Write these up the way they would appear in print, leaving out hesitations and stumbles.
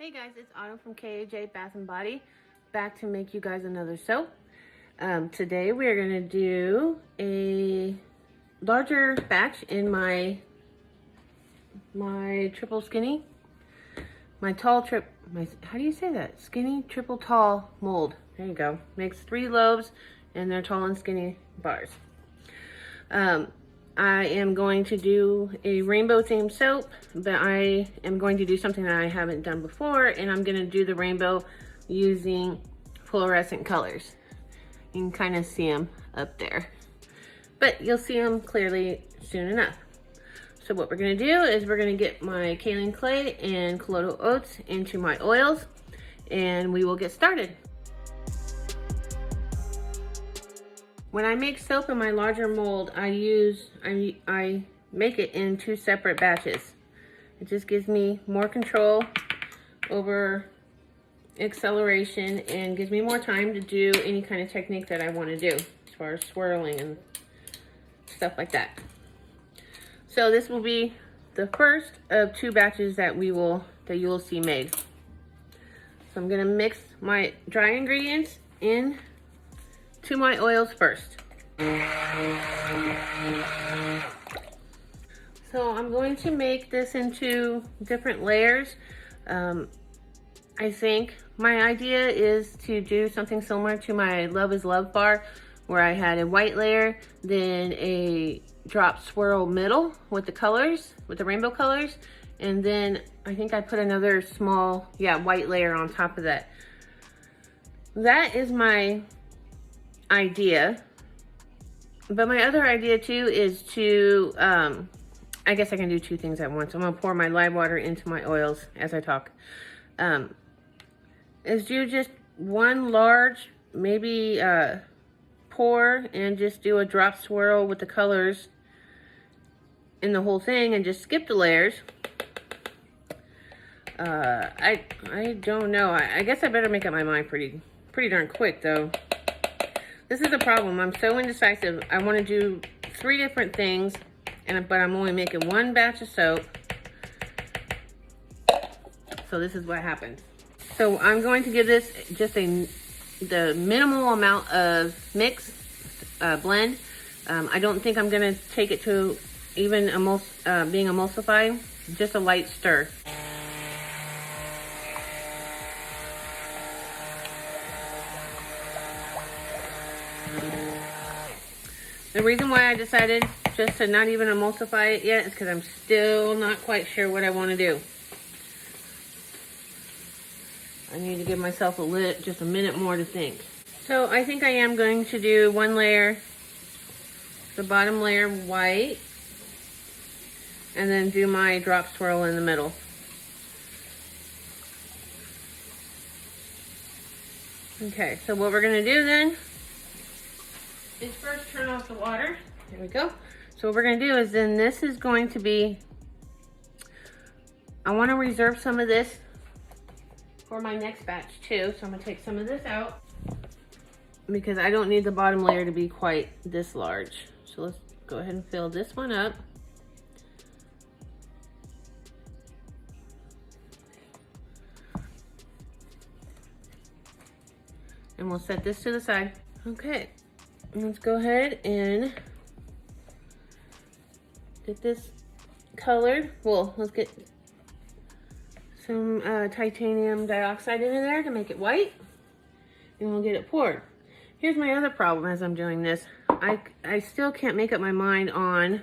Hey guys, it's Autumn from KAJ Bath & Body, back to make you guys another soap. Today we are going to do a larger batch in my triple skinny, how do you say that? Skinny triple tall mold. There you go. Makes 3 loaves and they're tall and skinny bars. I am going to do a rainbow themed soap, but I am going to do something that I haven't done before, and I'm going to do the rainbow using fluorescent colors. You can kind of see them up there, but you'll see them clearly soon enough. So what we're going to do is we're going to get my kaolin clay and colloidal oats into my oils, and we will get started. When I make soap in my larger mold, I make it in 2 separate batches. It just gives me more control over acceleration and gives me more time to do any kind of technique that I want to do as far as swirling and stuff like that. So this will be the first of 2 batches that you will see made. So I'm going to mix my dry ingredients in to my oils first. So I'm going to make this into different layers. I think my idea is to do something similar to my Love is Love bar, where I had a white layer, then a drop swirl middle with the colors, with the rainbow colors, and then I think I put another small, white layer on top of that. That is my idea, but my other idea too is to I guess I can do 2 things at once. I'm gonna pour my live water into my oils as I talk. Is do just one large maybe pour and just do a drop swirl with the colors in the whole thing and just skip the layers. I don't know. I guess I better make up my mind pretty darn quick though. This is the problem. I'm so indecisive. I want to do 3 different things, but I'm only making 1 batch of soap. So this is what happens. So I'm going to give this just the minimal amount of blend. I don't think I'm going to take it to even being emulsified. Just a light stir. The reason why I decided just to not even emulsify it yet is because I'm still not quite sure what I want to do. I need to give myself just a minute more to think. So I think I am going to do 1 layer, the bottom layer white, and then do my drop swirl in the middle. Okay, so what we're going to do then is first turn off the water. There we go. So what we're going to do is then this is going to be, I want to reserve some of this for my next batch too. So I'm going to take some of this out because I don't need the bottom layer to be quite this large. So let's go ahead and fill this one up. And we'll set this to the side. Okay. Let's go ahead and get this colored. Well, let's get some titanium dioxide in there to make it white, and we'll get it poured. Here's my other problem as I'm doing this. I still can't make up my mind on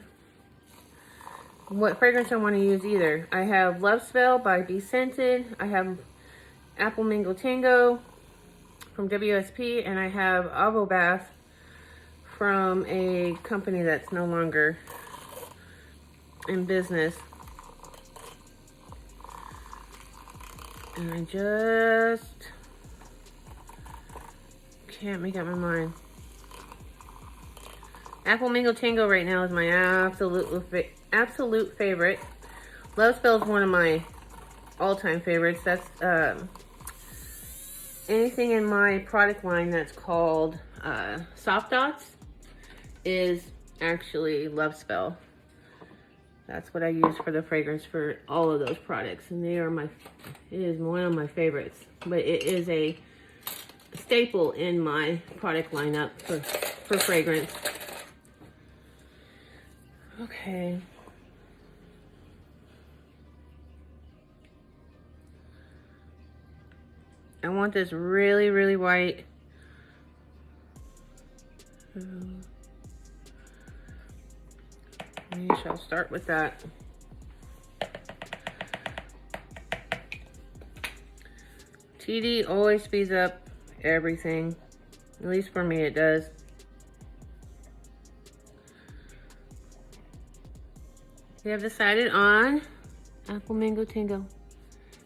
what fragrance I want to use either. I have Love Spell by Be Scented. I have Apple Mango Tango from WSP, and I have Avo Bath from a company that's no longer in business. And I just can't make up my mind. Apple Mango Tango right now is my absolute favorite. Love Spell is one of my all-time favorites. That's anything in my product line that's called Soft Dots is actually Love Spell. That's what I use for the fragrance for all of those products. And they are it is one of my favorites. But it is a staple in my product lineup for fragrance. Okay. I want this really, really white. We shall start with that. TD always speeds up everything. At least for me it does. We have decided on Apple Mango Tango.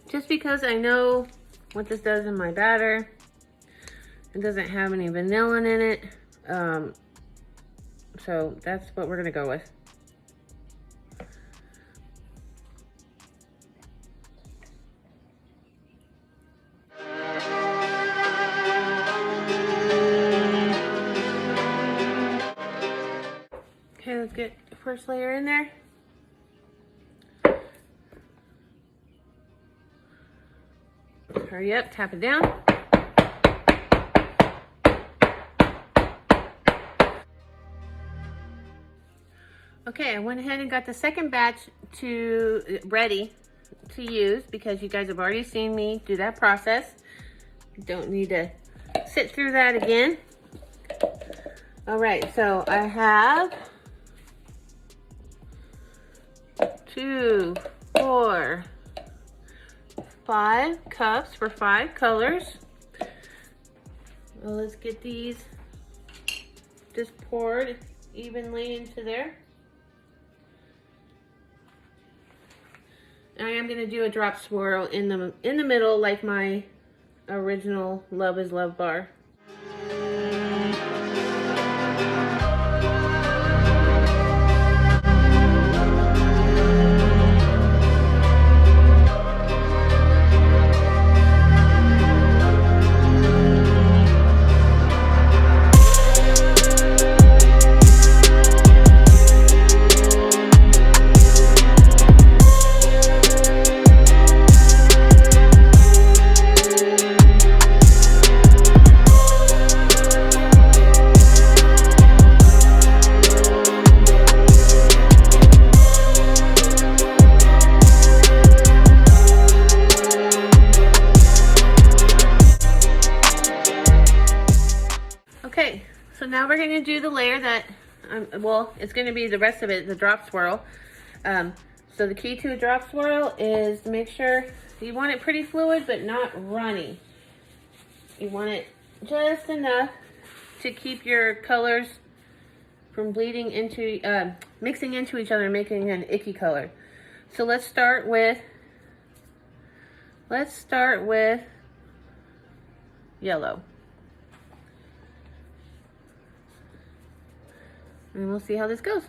Just because I know what this does in my batter. It doesn't have any vanilla in it. So that's what we're gonna go with. Okay, let's get the first layer in there. Hurry up, tap it down. Okay, I went ahead and got the second batch ready to use because you guys have already seen me do that process. Don't need to sit through that again. All right, so I have 2, 4, 5 cups for 5 colors. Well, let's get these just poured evenly into there. I am going to do a drop swirl in the middle like my original Love is Love bar. Okay, so now we're going to do the layer that, well, it's going to be the rest of it, the drop swirl. So the key to a drop swirl is to make sure you want it pretty fluid, but not runny. You want it just enough to keep your colors from bleeding into, mixing into each other and making an icky color. So let's start with yellow. And we'll see how this goes.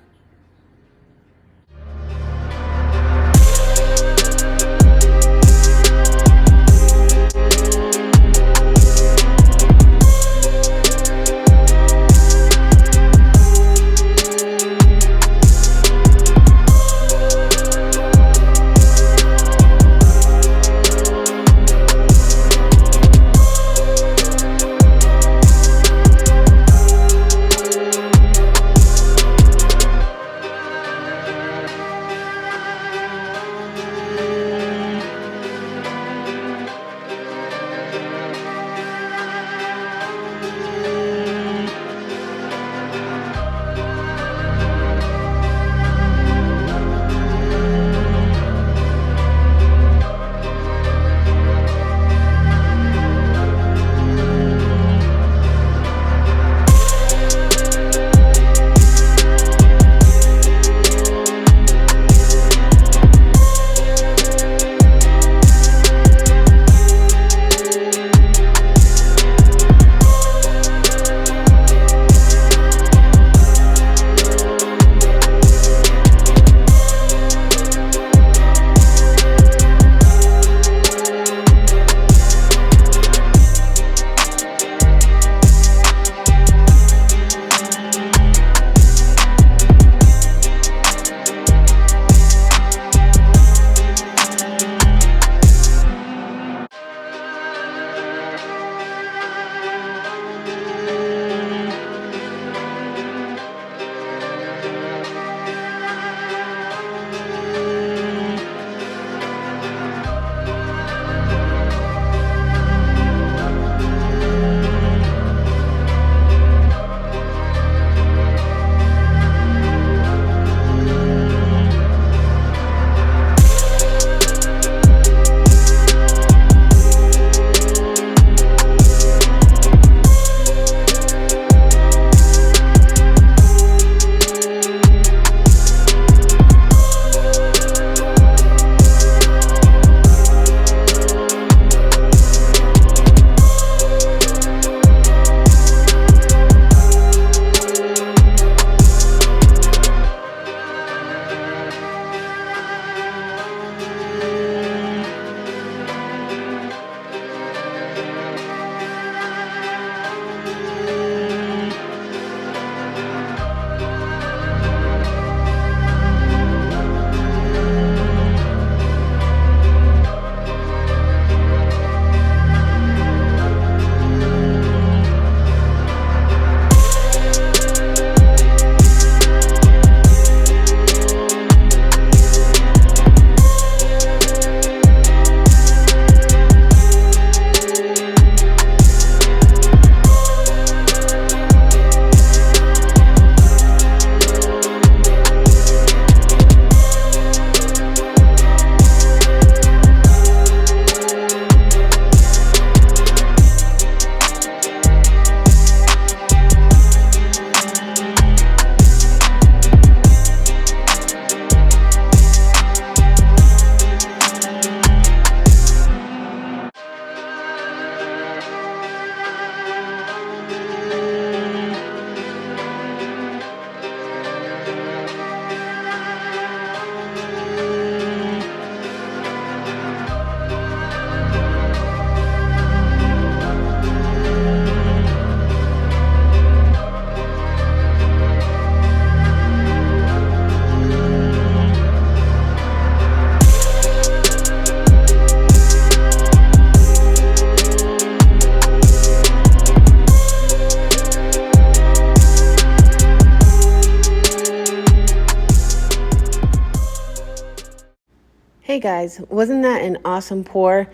guys, wasn't that an awesome pour?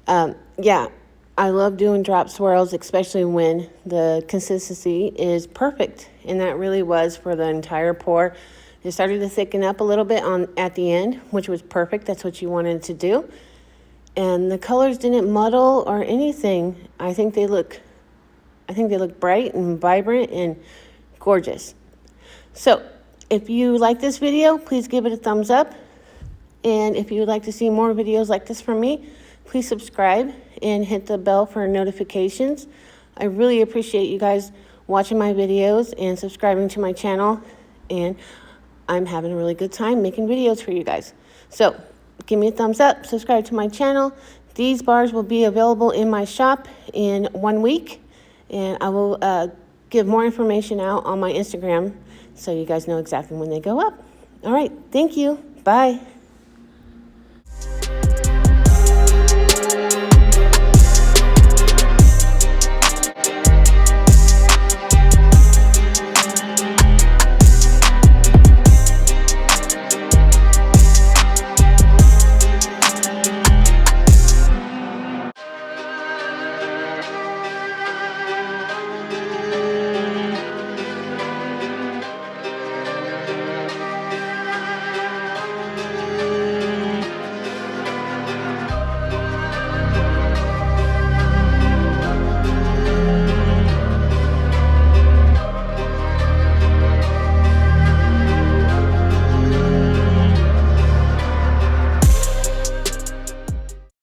Yeah, I love doing drop swirls, especially when the consistency is perfect. And that really was for the entire pour. It started to thicken up a little bit at the end, which was perfect. That's what you wanted to do. And the colors didn't muddle or anything. I think they look bright and vibrant and gorgeous. So if you like this video, please give it a thumbs up. And if you would like to see more videos like this from me, please subscribe and hit the bell for notifications. I really appreciate you guys watching my videos and subscribing to my channel. And I'm having a really good time making videos for you guys. So give me a thumbs up, subscribe to my channel. These bars will be available in my shop in 1 week. And I will give more information out on my Instagram so you guys know exactly when they go up. All right, thank you. Bye.